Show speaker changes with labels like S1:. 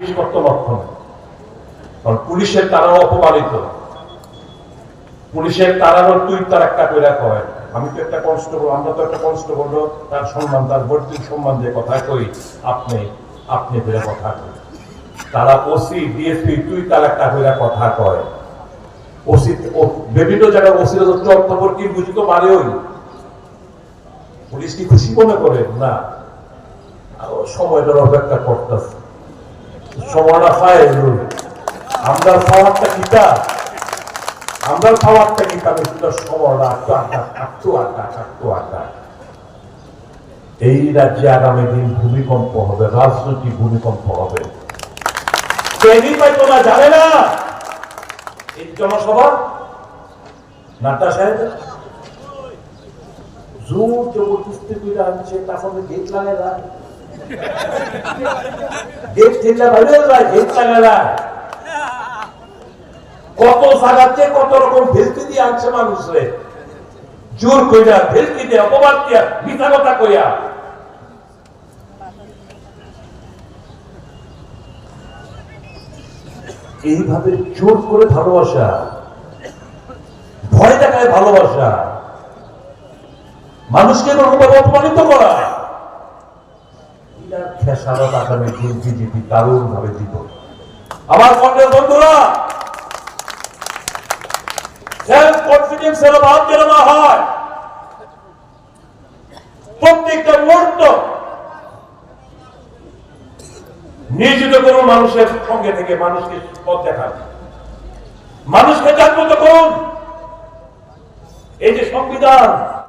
S1: লক্ষণ, কারণ পুলিশের তারাও অপমানিত, পুলিশের তারারও তুই তার একটা করে কয়, আমি তো একটা কনস্টেবল, আমরা তো একটা কনস্টেবল, তার সম্মান, তার ভর্তির সম্মান দিয়ে কথা কই, আপনি আপনি করে কথা কই। তারা ওসি ডিএসপি তুই তার একটা করে কথা কয়। ওসি বিভিন্ন জায়গায় ওসিরা তো চর্তপর কি বুঝি তো মারে, ওই পুলিশ কি খুশি মনে করে না, সময়টার অপেক্ষা করতেছে, সময়টা পায়। আমরা খাওয়ারটা কিটা, আমরা খাওয়ারটা কিটা, সময়টা আটটু আটা। এই রাজ্যে আগামী দিন ভূমিকম্প হবে, রাজনৈতিক ভূমিকম্প হবে। তোমরা জানে না এই জনসভা নাটা সাহেব জোর জবরদস্তি করে আনছে, তারপরে গেট লাগায় না, গেট ঠেলা ভালো যায়, গেট লাগায় না, কত জায়গাতে কত রকম ভেলকি দিয়ে আনছে মানুষরে, জোর কইরা ভেলকি দিয়ে অপবাদ দিয়া মিথ্যা কথা কইয়া। এইভাবে জোর করে ভালোবাসা, ভয় দেখায় ভালোবাসা, মানুষকে অপমানিত করা, খেসারত আগামী দিন বিজেপি দারুণ ভাবে দিব। আমার কংগ্রেস বন্ধুরা, সেলফ কনফিডেন্সের অভাব যেন না হয়, প্রত্যেকটা মুহূর্ত নিয়োজিত করুন মানুষের সঙ্গে থেকে, মানুষকে পথ দেখান, মানুষকে জাগ্রত করুন। এই যে সংবিধান,